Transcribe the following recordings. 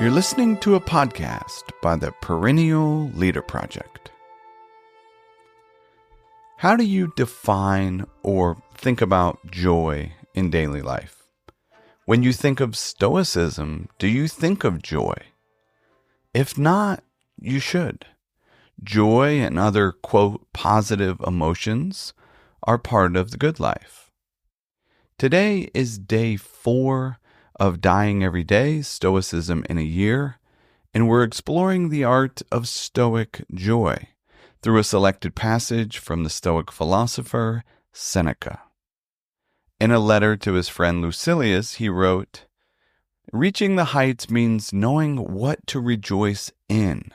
You're listening to a podcast by the Perennial Leader Project. How do you define or think about joy in daily life? When you think of Stoicism, do you think of joy? If not, you should. Joy and other, quote, positive emotions are part of the good life. Today is day 4 of Dying Every Day, Stoicism in a Year, and we're exploring the art of Stoic joy through a selected passage from the Stoic philosopher Seneca. In a letter to his friend Lucilius, he wrote, "Reaching the heights means knowing what to rejoice in,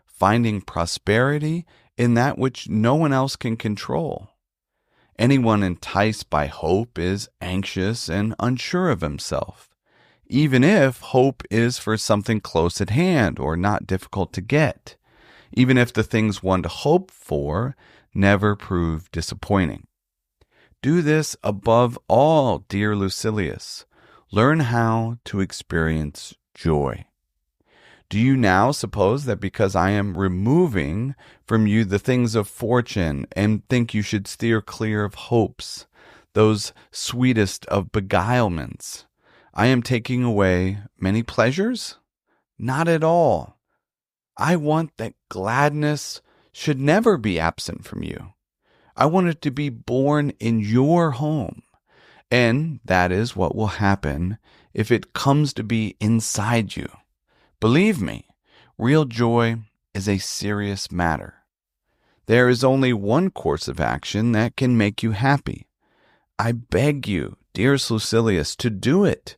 finding prosperity in that which no one else can control. Anyone enticed by hope is anxious and unsure of himself, even if hope is for something close at hand or not difficult to get, even if the things one hoped for never prove disappointing. Do this above all, dear Lucilius. Learn how to experience joy. Do you now suppose that because I am removing from you the things of fortune and think you should steer clear of hopes, those sweetest of beguilements, I am taking away many pleasures? Not at all. I want that gladness should never be absent from you. I want it to be born in your home. And that is what will happen if it comes to be inside you. Believe me, real joy is a serious matter. There is only one course of action that can make you happy. I beg you, dearest Lucilius, to do it.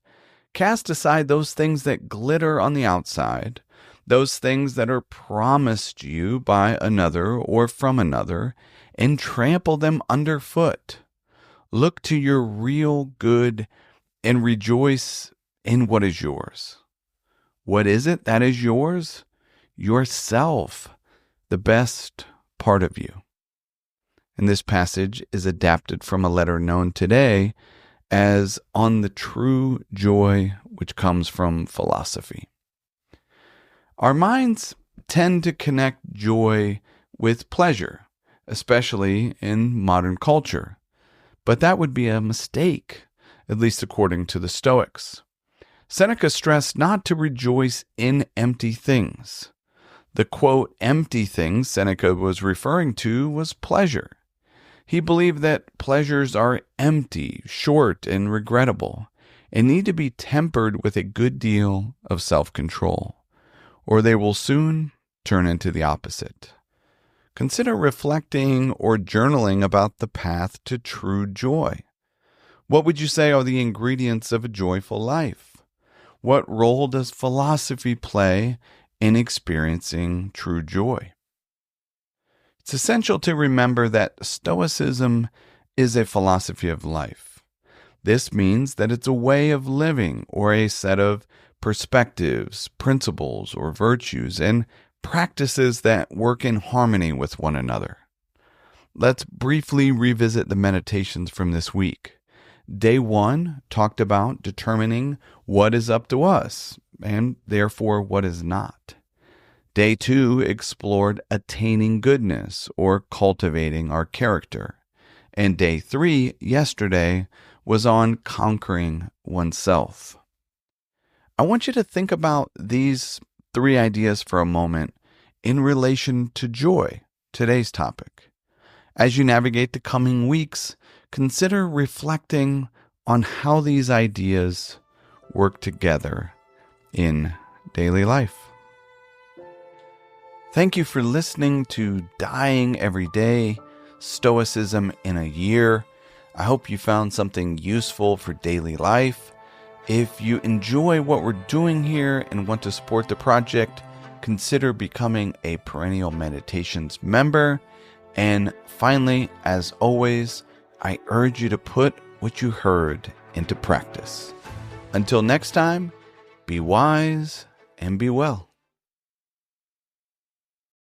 Cast aside those things that glitter on the outside, those things that are promised you by another or from another, and trample them underfoot. Look to your real good and rejoice in what is yours. What is it that is yours? Yourself, the best part of you." And this passage is adapted from a letter known today as On the True Joy which Comes from Philosophy. Our minds tend to connect joy with pleasure, especially in modern culture. But that would be a mistake, at least according to the Stoics. Seneca stressed not to rejoice in empty things. The, quote, empty thing Seneca was referring to was pleasure. He believed that pleasures are empty, short, and regrettable, and need to be tempered with a good deal of self-control, or they will soon turn into the opposite. Consider reflecting or journaling about the path to true joy. What would you say are the ingredients of a joyful life? What role does philosophy play in experiencing true joy? It's essential to remember that Stoicism is a philosophy of life. This means that it's a way of living or a set of perspectives, principles, or virtues, and practices that work in harmony with one another. Let's briefly revisit the meditations from this week. Day 1 talked about determining what is up to us, and therefore what is not. Day 2 explored attaining goodness, or cultivating our character. And day 3, yesterday, was on conquering oneself. I want you to think about these 3 ideas for a moment in relation to joy, today's topic. As you navigate the coming weeks, consider reflecting on how these ideas work together in daily life. Thank you for listening to Dying Every Day, Stoicism in a Year. I hope you found something useful for daily life. If you enjoy what we're doing here and want to support the project, consider becoming a Perennial Meditations member. And finally, as always, I urge you to put what you heard into practice. Until next time, be wise and be well.